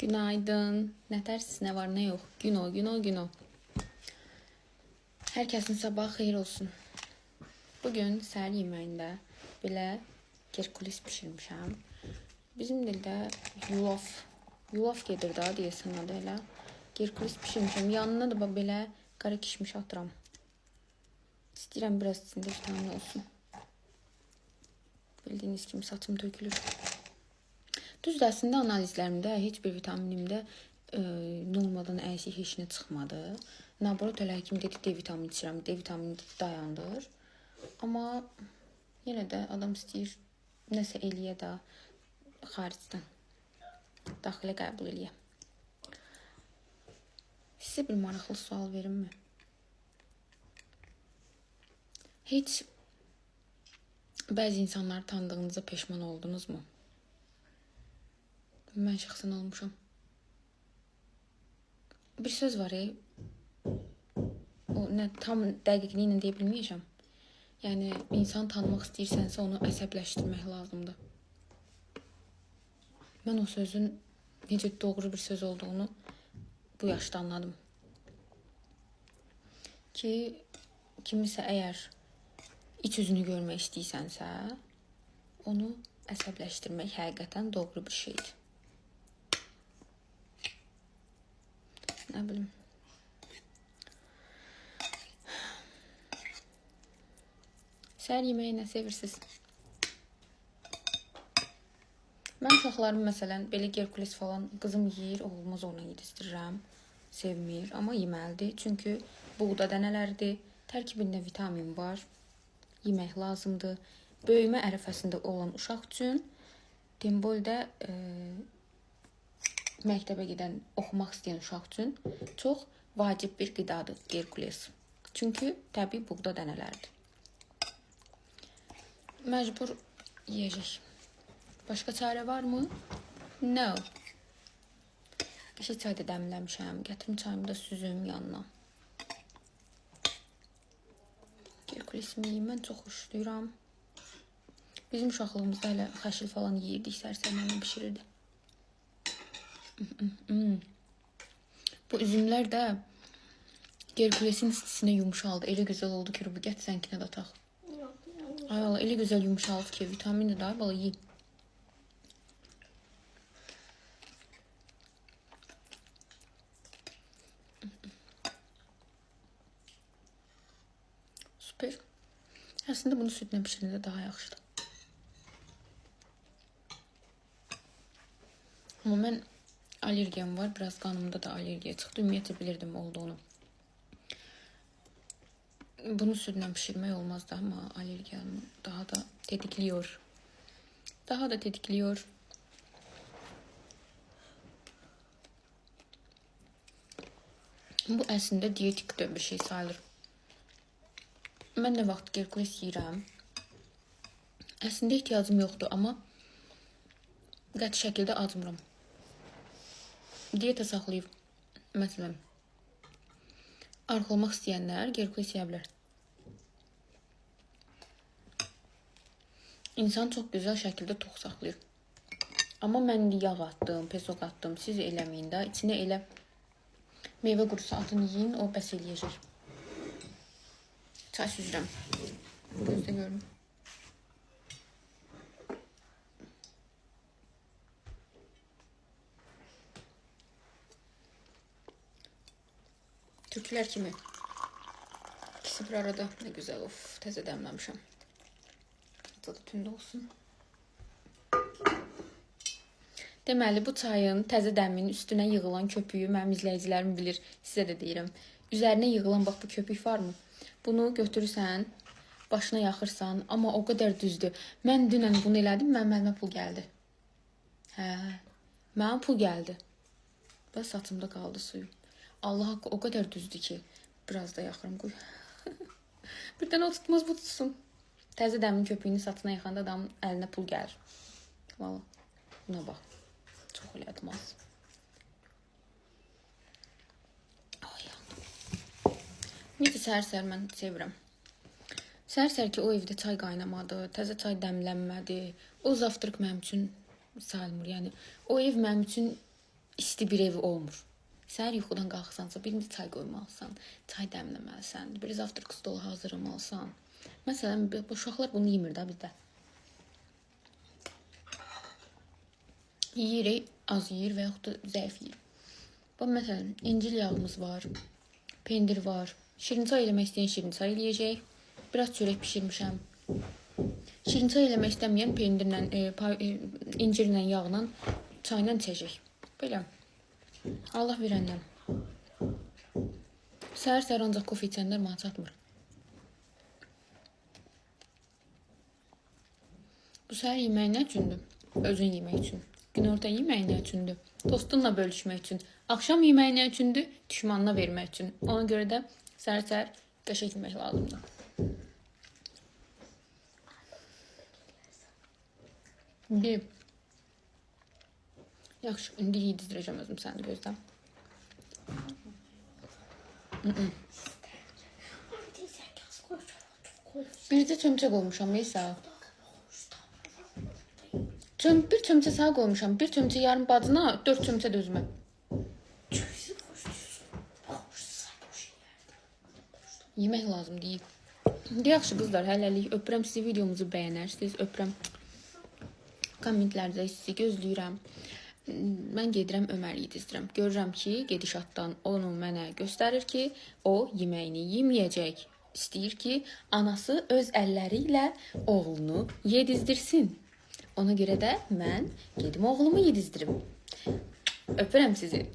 Günaydın. Nə tərsiz, nə var, nə yox. Gün o. Hər kəsin sabahı xeyir olsun. Bugün səhər yeməyində belə gerkulis bişirmişəm. Bizim dildə yulaf gedir da deyəsən adı elə. Gerkulis bişirmişəm. Yanına da belə qara kişmiş atıram. İstəyirəm biraz içində vitamin olsun. Bildiyiniz kimi saçım tökülür. Düzdür, əslində analizlərimdə heç bir vitaminimdə normadan əksik heç nə çıxmadı. Laborator həkim dedi D vitamini içirəm, D vitamini dayandır. Amma yenə də adam istəyir nəsə eləyə də xaricdən daxilə qəbul eləyə. Sizə bir maraqlı sual verimmi? Heç bəzi insanları tanıdığınızda peşman oldunuzmu? Mən şəxsən olmuşam. Bir söz var, o tam dəqiqliyi ilə deyə bilməyəcəm. Yəni, insanı tanımaq istəyirsənsə, onu əsəbləşdirmək lazımdır. Mən o sözün necə doğru bir söz olduğunu bu yaşda anladım. Ki, kimisə əgər iç üzünü görmək istəyirsənsə, onu əsəbləşdirmək həqiqətən doğru bir şeydir. Nə bilim. Səhər yeməyi nə sevirsiniz? Mən uşaqlarım məsələn belə gerkulis falan qızım yeyir, oğlumuz ona yedizdirirəm. Sevmir, amma yeməlidir. Çünki buğda dənələrdir. Tərkibində vitamin var. Yemək lazımdır. Böyümə ərəfəsində olan uşaq üçün Demboldə məktəbə gedən, oxumaq istəyən uşaq üçün çox vacib bir qidadır gerkulis. Çünki təbii buğda dənələrdir. Məcbur yeyəcək. Başqa çarə varmı? No. Qəşəng çay da dəmləmişəm. Gətirim çayımı da süzüm yanına. Gerkulisimi yeyim, mən çox xoşlayıram. Bizim uşaqlığımızda hələ xəşil falan yeyirdik, sərsəməni bişirirdi. Bu üzümlər də gerkulisin istisinə yumuşaldı. Elə gözəl oldu ki, bu gət sənkinə də ataq. Ay Allah, elə gözəl yumuşaldı ki, vitamini də bala yeyim. Süper. Əslində bunu südlə bişirəndə daha yaxşıdır. Amma mən alergiyam var. Biraz qanımda da alergiya çıxdı. Ümumiyyətlə bilirdim olduğunu. Bunu südlə pişirmək olmazdı, amma alergiyanı daha da tetikliyor. Bu əslində dietik də bir şey sayılır. Mən nə vaxt gerkulis yeyirəm. Əslində ehtiyacım yoxdur, amma qəti şəkildə acmıram. Diyeta saxlayıb, məsələn, arıqlamaq istəyənlər gerkulis yeyə bilər. İnsan çox gözəl şəkildə tox saxlayır. Amma mən yağ atdım, pesok atdım, siz eləməyin də. İçinə elə meyvə qurusu atın yiyin, o bəs eləyəcək. Çay süzürəm. Gözdə görün. Türklər kimi. İkisi bir arada. Nə gözəl, of, təzə dəmləmişəm. Tadı tündə olsun. Deməli, bu çayın təzə dəminin üstünə yığılan köpüyü mənim izləyicilərim bilir. Sizə də deyirəm. Üzərinə yığılan bax bu köpük varmı? Bunu götürürsən, başına yaxırsan, amma o qədər düzdür. Mən dünən bunu elədim, mənə pul gəldi. Mənə pul gəldi. Və saçımda qaldı suyum. Allah haqqı o qədər düzdür ki, biraz da yaxıram qoy. Birdən o tutmaz, bu tutsun. Təzə dəmin köpüyünü saçına yaxanda adamın əlinə pul gəlir. Valla, buna bax. Çox elədim az. Ay, yandım. Necə səhər-səhər mən sevirəm. Səhər-səhər ki, o evdə çay qaynamadı, təzə çay dəmlənmədi. O zavtrıq mənim üçün sayılmır. Yəni, o ev mənim üçün isti bir evi olmur. Səhər yuxudan qalxsansa, birinci çay qoymalısan, çay dəmləməlisən, bir zavtraq stolu hazırlamalısan. Məsələn, bu uşaqlar bunu yemir də bizdə. Yeyirik, az yeyir və yaxud da zəif yeyir. Bax, məsələn, incir yağımız var, pendir var. Şirin çay eləmək istəyən şirin çay eləyəcək. Biraz çörək bişirmişəm. Şirin çay eləmək istəməyən pendirlə, incirlə, yağla, çayla içəcək. Belə. Allah verəndən. Səhər-səhər ancaq kofe içənlər mənə çatmır. Bu səhər yeməyi nə üçündür? Özün yemək üçün. Günorta yeməyi nə üçündür? Dostunla bölüşmək üçün. Axşam yeməyi nə üçündür? Düşmanına vermək üçün. Ona görə də səhər-səhər qəşəng yemək lazımdır. Bir. Yaxşı, indi yedizdirəcəm özüm səni gözdən. Bircə çömçə qoymuşam, Meysa. Bir çömçə sağ qoymuşam, bir çömçə yarım bacına, 4 çömçə də özümə. Yemək lazım deyil. Yaxşı qızlar, hələlik öpürəm sizi, videomuzu bəyənərsiniz, öpürəm. Kommentlərdə sizi gözləyirəm. Mən gedirəm Ömər yedizdirəm. Görürəm ki, gedişatdan onu mənə göstərir ki, o yeməyini yeməyəcək. İstəyir ki, anası öz əlləri ilə oğlunu yedizdirsin. Ona görə də mən gedim oğlumu yedizdirim. Öpürəm sizi.